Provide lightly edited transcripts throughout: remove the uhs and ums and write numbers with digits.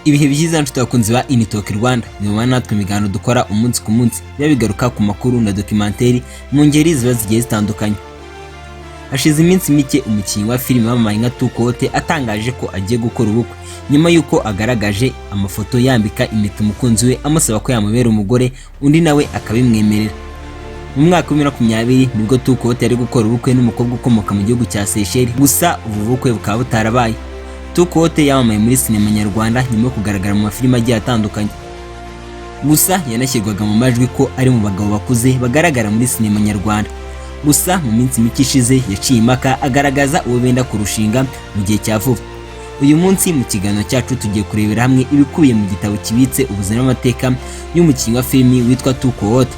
Ibihe byiza nshuti bakunzi ba Talk Rwanda, nyuma natwe imigano dukora umunsi ku munsi bigaruka ku makuru na documentary mu ngeri ziba zigiye zitandukanye. Hashize iminsi mike umukinnyi wa filime wamamaye nka Tukowote atangaje ko agiye gukora ubukwe nyuma yuko agaragaje amafoto yambika impeta umukunzi we amusaba ko yamubera umugore, undi nawe akabimwemerera. Mu mwaka wa 2020 nibwo Tukowote ari gukora ubukwe n'umukobwa ukomoka mu gihugu cya Seychelles, gusa ubu bukwe bukaba butarabaye. Tukowote yamamaye muri sinema nyarwanda nyuma yo kugaragara mu mafilime agiye atandukanye, gusa yanashyirwaga mu majwi ko ari mu bagabo bakuze bagaragara muri sinema nyarwanda. Gusa mu minsi mike ishize yaciye impaka agaragaza uwo benda kurushinga mu gihe cya vuba. Uyu munsi mu kiganiro cyacu tugiye kurebera hamwe ibikubiye mu gitabo kibitse ubuzima n'amateka y'umukinnyi wa filimi witwa Tukowote.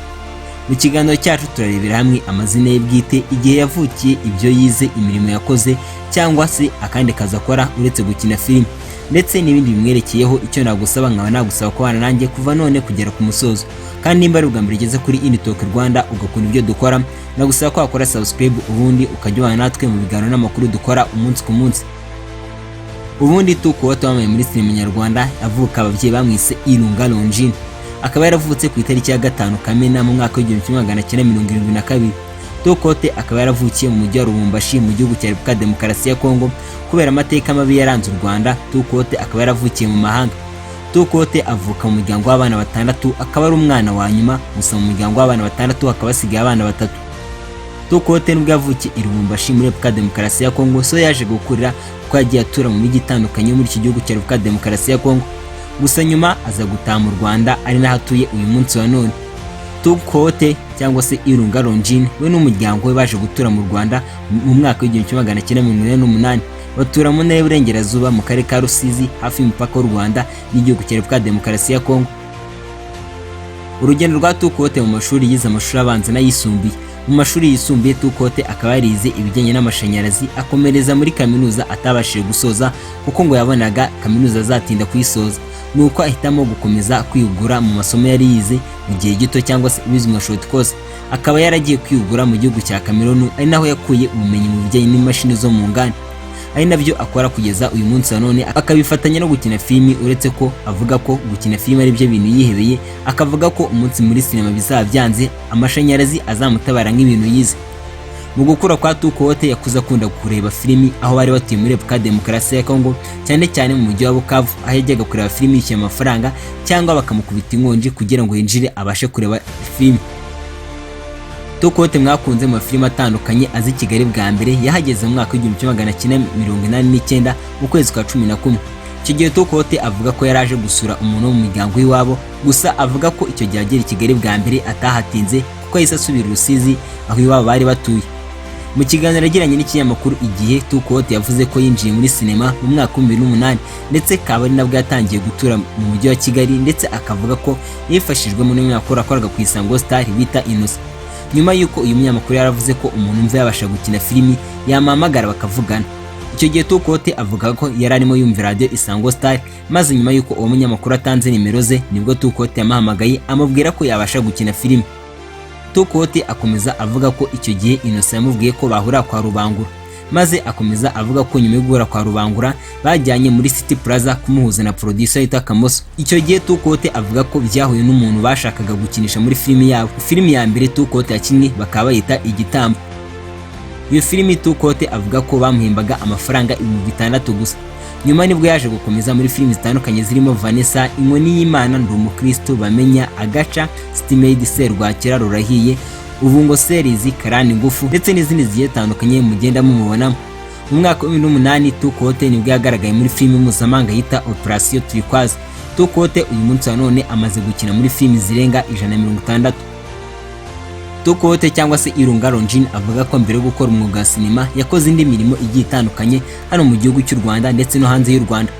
Mu kiganiro cyacu turarebera hamwe amazina ye bwite, igihe yavukiye, ibyo yize, imirimo yakoze cyangwa se akandi kazi akora uretse gukina filime, ndetse n'ibindi bimwerekeyeho. Icyo nagusaba nkaba nagusaba kubana nanjye kuva none kugera ku musozo, kandi nimba ari ubwa mbere ugeze kuri Talk Rwanda ugakunda ibyo dukora, nagusaba ko wakora subscribe ubundi ukajya ubana natwe mu biganiro n'amakuru dukora umunsi ku munsi. Ubundi Tukowote wamamaye muri sinema nyarwanda avuka ababyeyi bamwise Rwandan, akaba yaravutse ku itariki ya 5 Kamena mu mwaka wa 1972. Tukowote akaba yaravukiye mu mujyi wa Lubumbashi mu gihugu cya Repubulika Demokarasi ya Kongo. Kubera amateka mabi yaranze u Rwanda, Tukowote akaba yaravukiye mu mahanga. Tukowote avuka mu muryango w'abana batandatu, akaba ari umwana wa nyuma, gusa mu muryango w'abana batandatu akaba asigaye abana batatu. Tukowote nubwo yavukiye i Lubumbashi muri Repubulika Demokarasi ya Kongo, so yaje gukurira kuko yagiye atura mu mijyi itandukanye muri iki gihugu cya Repubulika Demokarasi ya Kongo, gusa nyuma aza gutaha mu Rwanda ari naho atuye uyu munsi wa none. Tukowote cyangwa se Rwandan we n'umuryango we baje gutura mu Rwanda mu mwaka wa 1948. Batura mu ntara y'Uburengerazuba mu karere ka Rusizi hafi y'umupaka w'u Rwanda n'igihugu cya Repubulika Demokarasi ya Kongo. Urugendo rwa Tukowote mu mashuri yize amashuri abanza n'ayisumbuye. Mu mashuri yisumbuye Tukowote akaba yarize ibijyanye n'amashanyarazi, akomereza muri kaminuza atabashije gusoza kuko ngo yabonaga kaminuza azatinda kuyisoza, nuko ahitamo gukomeza kwihugura mu masomo yari yize mu gihe gito cyangwa se bizwi nka short course. Akaba yaragiye kwihugura mu gihugu cya Cameroon, ari naho yakuye ubumenyi mu bijyanye n'imashini zo mu nganda, ari nabyo akora kugeza uyu munsi wa none. Akabifatanya no gukina filimi, uretse ko avuga ko gukina filimi ari byo bintu yihebeye. Akavuga ko umunsi muri sinema bizaba byanze amashanyarazi azamutabara nk'ibintu yize. Mu gukura kwa Tukowote yakuze akunda kureba filimi aho bari batuye muri Repubulika Demokarasi ya Kongo, cyane cyane mu mujyi wa Bukavu, aho yajyaga kureba filimi yishyuye amafaranga cyangwa bakamukubita inkonji kugira ngo yinjire abashe kureba filimi. Tukowote mwakunze mu mafilimi atandukanye azi Kigali bwa mbere yahageze mu mwaka wa 1989 mu kwezi kwa 11. Icyo gihe Tukowote avuga ko yaraje gusura umuntu wo mu miryango w'iwabo, gusa avuga ko icyo gihe agera i Kigali bwa mbere atahatinze kuko yahise asubira Rusizi aho iwabo bari batuye. Mu kiganiro yagiranye n'ikinyamakuru Ugiye, Tukowote yavuze ko yinjiye muri sinema mu mwaka wa 2008 ndetse akaba ari nabwo yatangiye gutura mu mujyi wa Kigali, ndetse akavuga ko yifashijwemo n'umunyamakuru akoraga ku Isango Star bita Innocent. Nyuma yuko uyu munyamakuru yaravuze ko umuntu umva yabasha gukina filimi yamamagara bakavugana. Icyo gihe Tukowote avuga ko yari arimo yumvira radio Isango Star, maze nyuma yuko uwo munyamakuru atanze nimero ze nibwo Tukowote yamuhamagaye amubwira ko yabasha gukina filimi. Tukowote akomeza avuga ko icyo gihe Innocent yamubwiye ko bahura kwa Rubangura, maze akomeza avuga ko nyuma yo guhura kwa Rubangura bajyanye muri City Plaza kumuhuza na producer yita Kamoso. Icyo gihe Tukowote avuga ko byahuye n'umuntu bashakaga gukinisha muri filimi yabo. Filimi ya mbere Tukowote yakinnye bakaba bayita Igitambo. Iyo filimi Tukowote avuga ko bamuhembaga amafaranga 6,000 gusa. Nyuma nibwo yaje gukomeza muri filimi zitandukanye zirimo Vanessa, Inkoni y'Imana, Ndi Umukristo, Bamenya, Agaca, Stimade, Serwakira, Rurahiye, Ubungo Series, Karani Ngufu ndetse n'izindi zigiye zitandukanye mugenda mumubonamo. Mu mwaka wa 2008 Tukowote nibwo yagaragaye muri filimi mpuzamahanga yita Operation Turquoise. Tukowote uyu munsi wa none amaze gukina muri filimi zirenga 160. Tukowote cyangwa se Rwandan avuga ko mbere yo gukora umwuga wa sinema yakoze indi mirimo igiye itandukanye hano mu gihugu cy'u Rwanda ndetse no hanze y'u Rwanda.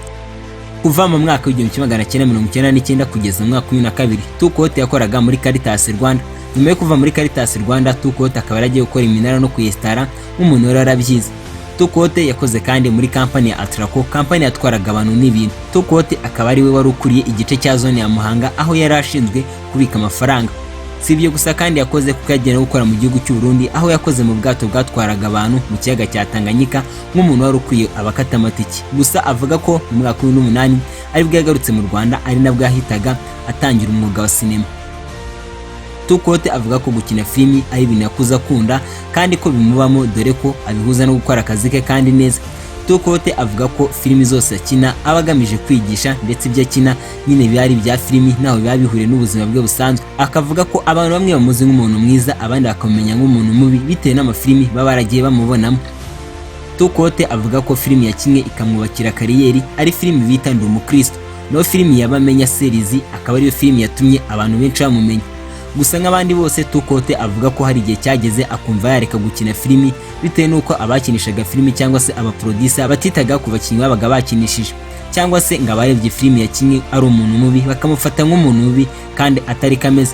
Kuva mu mwaka wa 1999 kugeza mu mwaka wa 2022 Tukowote yakoraga muri Caritas Rwanda. Nyuma yo kuva muri Caritas Rwanda, Tukowote akaba yaragiye gukora iminara no kuyestara nk'umuntu wari yarabyize. Tukowote yakoze kandi muri kampani ya Atraco, kampani yatwaraga abantu n'ibintu. Tukowote akaba ari we wari ukuriye igice cya zone ya Muhanga aho yari ashinzwe kubika amafaranga. Si ibyo gusa kandi yakoze kuko yagiye no gukora mu gihugu cy'u Burundi, aho yakoze mu bwato bwatwaraga abantu mu kiyaga cya Tanganyika nk'umuntu wari ukwiye abakata amatike. Gusa avuga ko mu mwaka wa 2008 aribwo yagarutse mu Rwanda, ari nabwo yahitaga atangira umwuga wa sinema. Tukowote avuga ko gukina filimi ari ibintu yakuze akunda kandi ko bimubamo, dore ko abihuza no gukora akazi ke kandi neza. Tukowote avuga ko filimi zose akina aba agamije kwigisha, ndetse ibyo akina nyine biba ari ibya filimi naho biba bihuriye n'ubuzima bwe busanzwe. Akavuga ko abantu bamwe bamuzi nk'umuntu mwiza, abandi bakamumenya nk'umuntu mubi bitewe n'amafilimi baba baragiye bamubonamo. Tukowote avuga ko filimi yakinye ikamwubakira kariyeri ari filimi bita Ndi Umukristo, no filimi ya Menya series akaba ariyo filimi yatumye abantu benshi bamumenya. Gusa nk'abandi bose, Tukowote avuga ko hari igihe cyageze akumva yareka gukina filimi bitewe n'uko abakinishaga filimi cyangwa se abaproducer batitaga ku bakinnyi babaga bakinishije, cyangwa se ngo abarebye filimi yakinye ari umuntu mubi bakamufata nk'umuntu mubi kandi atari kameze.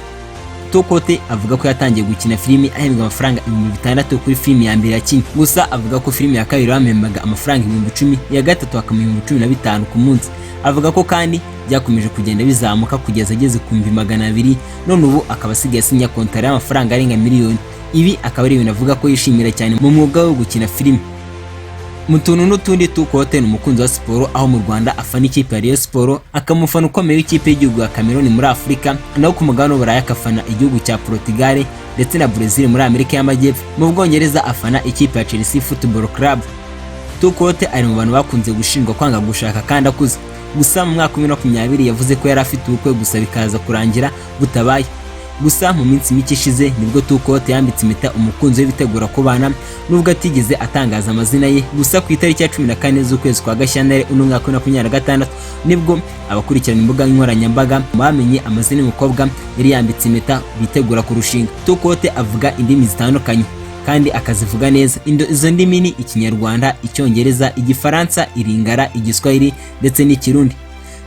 Tukowote avuga ko yatangiye gukina filimi ahembwa amafaranga 6,000 kuri filimi ya mbere yakinye. Gusa avuga ko filimi ya kabiri bamembaga amafaranga 10,000, iya gatatu bakamuha 15,000 ku munsi. Avuga ko kandi byakomeje kugenda bizamuka kugeza ageze ku 200,000, none ubu akaba asigaye asinya kontara y'amafaranga arenga miliyoni. Ibi akaba ari ibintu avuga ko yishimira cyane mu mwuga wo gukina filimi. Mu tuntu n'utundi, Tukowote ni umukunzi wa siporo, aho mu Rwanda afana ikipe ya Rayon Sport, akamufana ukomeye w'ikipe y'igihugu ya Cameroon muri Afurika, naho ku mugabane w'Uburayi akafana igihugu cya Portugal ndetse na Brazil muri Amerika y'Amajyepfo. Mu Bwongereza afana ikipe ya Chelsea Football Club. Tukowote ari mu bantu bakunze gushinjwa kwanga gushaka kandi akuze. Gusa mu mwaka wa 2020 yavuze ko yari afite ubukwe, gusa bikaza kurangira butabaye. Gusa mu minsi mike ishize nibwo Tukowote yambitse impeta umukunzi we bitegura kubana, nubwo atigeze atangaza amazina ye. Gusa ku itariki ya 14 z'ukwezi kwa Gashyantare uno mwaka wa 2026 nibwo abakurikirana imbuga nkoranyambaga bamenye amazina y'umukobwa yari yambitse impeta bitegura kurushinga. Tukowote avuga indimi zitandukanye kandi akazivuga neza. Izo ndimi ni Ikinyarwanda, Icyongereza, Igifaransa, Iringara, Igiswahili ndetse n'Ikirundi.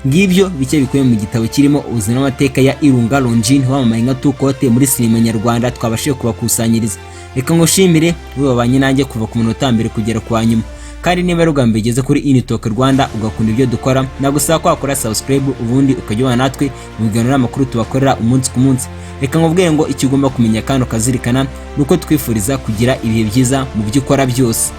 Ngibyo bike bikuye mu gitabo kirimo ubuzima n'amateka ya Irunga Longin wamamaye nka Tukowote muri sinema nyarwanda twabashije kubakusanyiriza. Reka ngushimire wowe wabanye nanjye kuva ku munota mbere kugera kwa nyuma. Kandi niba rugamba bigeze kuri Talk Rwanda ugakunda ibyo dukora, nagusaba ko wakora subscribe ubundi ukajya natwe mu biganiro n'amakuru tubakorera umunsi ku munsi. Reka nkubwire ngo ikigomba kumenya kandi ukazirikana nuko twifuriza kugira ibihe byiza mu byo ukora byose.